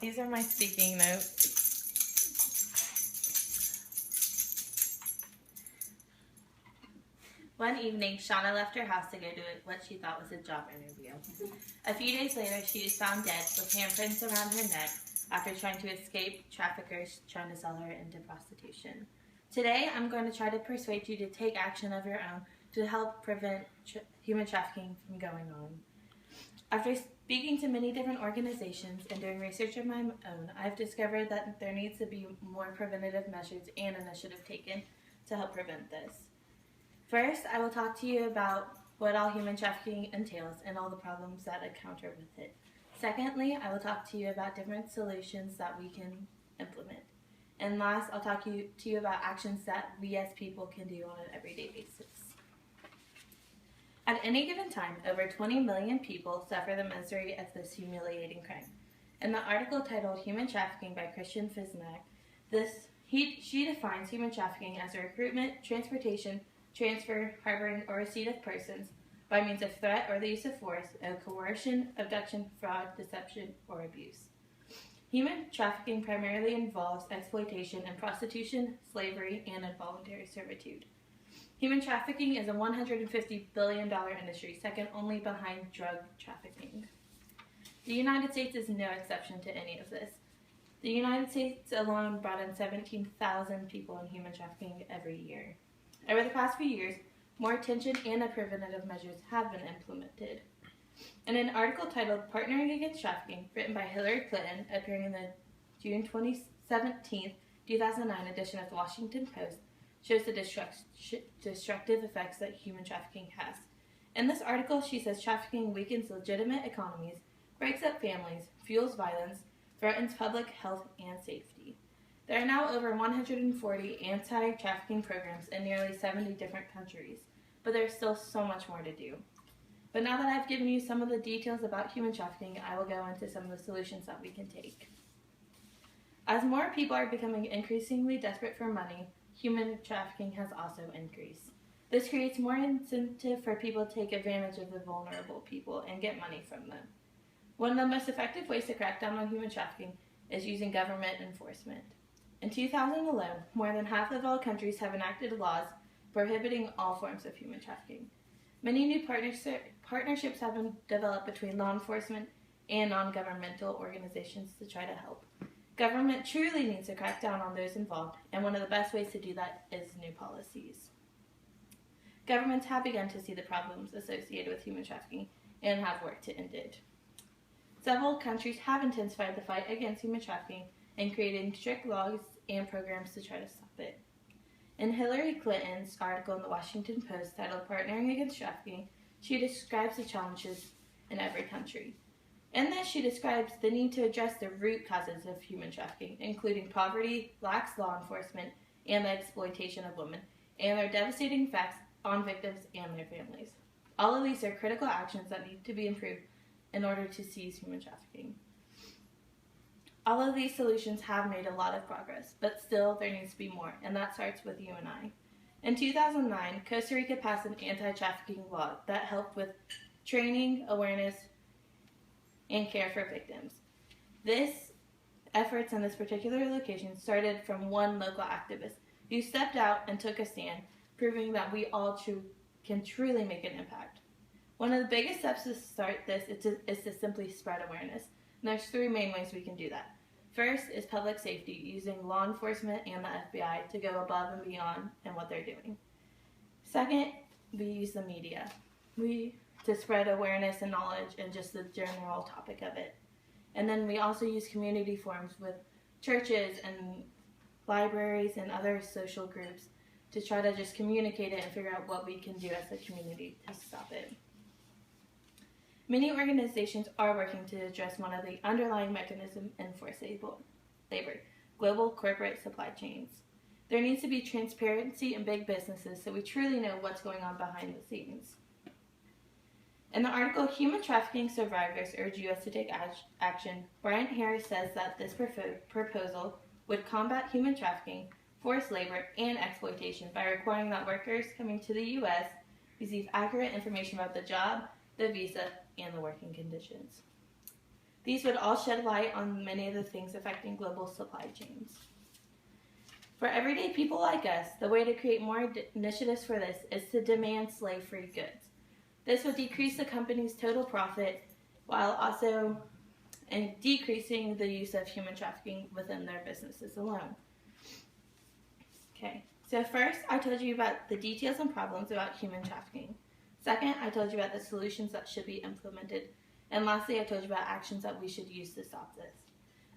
These are my speaking notes. One evening, Shauna left her house to go to what she thought was a job interview. A few days later, she was found dead with handprints around her neck after trying to escape traffickers trying to sell her into prostitution. Today, I'm going to try to persuade you to take action of your own to help prevent human trafficking from going on. After speaking to many different organizations and doing research of my own, I've discovered that there needs to be more preventative measures and initiative taken to help prevent this. First, I will talk to you about what all human trafficking entails and all the problems that encounter with it. Secondly, I will talk to you about different solutions that we can implement. And last, I'll talk to you about actions that we as people can do on an everyday basis. At any given time, over 20 million people suffer the misery of this humiliating crime. In the article titled Human Trafficking by Christian Fisnak, she defines human trafficking as a recruitment, transportation, transfer, harboring, or receipt of persons by means of threat or the use of force, of coercion, abduction, fraud, deception, or abuse. Human trafficking primarily involves exploitation and prostitution, slavery, and involuntary servitude. Human trafficking is a $150 billion industry, second only behind drug trafficking. The United States is no exception to any of this. The United States alone brought in 17,000 people in human trafficking every year. Over the past few years, more attention and preventative measures have been implemented. In an article titled Partnering Against Trafficking, written by Hillary Clinton, appearing in the June 17, 2009 edition of the Washington Post, shows the destructive effects that human trafficking has. In this article, she says trafficking weakens legitimate economies, breaks up families, fuels violence, threatens public health and safety. There are now over 140 anti-trafficking programs in nearly 70 different countries, but there's still so much more to do. But now that I've given you some of the details about human trafficking, I will go into some of the solutions that we can take. As more people are becoming increasingly desperate for money, human trafficking has also increased. This creates more incentive for people to take advantage of the vulnerable people and get money from them. One of the most effective ways to crack down on human trafficking is using government enforcement. In 2000 alone, more than half of all countries have enacted laws prohibiting all forms of human trafficking. Many new partnerships have been developed between law enforcement and non-governmental organizations to try to help. Government truly needs to crack down on those involved, and one of the best ways to do that is new policies. Governments have begun to see the problems associated with human trafficking and have worked to end it. Several countries have intensified the fight against human trafficking and created strict laws and programs to try to stop it. In Hillary Clinton's article in the Washington Post titled Partnering Against Trafficking, she describes the challenges in every country. In this, she describes the need to address the root causes of human trafficking, including poverty, lax law enforcement, and the exploitation of women, and their devastating effects on victims and their families. All of these are critical actions that need to be improved in order to cease human trafficking. All of these solutions have made a lot of progress, but still there needs to be more, and that starts with you and I. In 2009, Costa Rica passed an anti-trafficking law that helped with training, awareness, and care for victims. This efforts in this particular location started from one local activist who stepped out and took a stand, proving that we all can truly make an impact. One of the biggest steps to start this is to simply spread awareness. And there's three main ways we can do that. First is public safety, using law enforcement and the FBI to go above and beyond in what they're doing. Second, we use the media to spread awareness and knowledge and just the general topic of it. And then we also use community forums with churches and libraries and other social groups to try to just communicate it and figure out what we can do as a community to stop it. Many organizations are working to address one of the underlying mechanisms in forced labor, global corporate supply chains. There needs to be transparency in big businesses so we truly know what's going on behind the scenes. In the article, Human Trafficking Survivors Urge U.S. to Take Action, Bryant Harris says that this proposal would combat human trafficking, forced labor, and exploitation by requiring that workers coming to the U.S. receive accurate information about the job, the visa, and the working conditions. These would all shed light on many of the things affecting global supply chains. For everyday people like us, the way to create more initiatives for this is to demand slave-free goods. This would decrease the company's total profit while also decreasing the use of human trafficking within their businesses alone. Okay, so first I told you about the details and problems about human trafficking. Second, I told you about the solutions that should be implemented. And lastly, I told you about actions that we should use to stop this.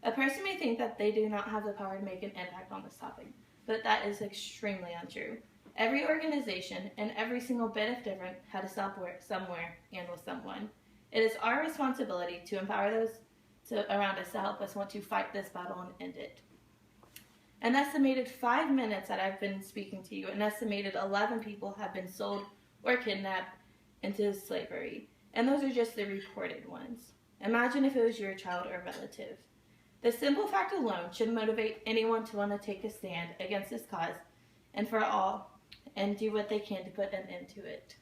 A person may think that they do not have the power to make an impact on this topic, but that is extremely untrue. Every organization and every single bit of difference had to stop somewhere and with someone. It is our responsibility to empower those around us to help us want to fight this battle and end it. An estimated 5 minutes that I've been speaking to you, an estimated 11 people have been sold or kidnapped into slavery. And those are just the reported ones. Imagine if it was your child or relative. The simple fact alone should motivate anyone to want to take a stand against this cause and for all and do what they can to put an end to it.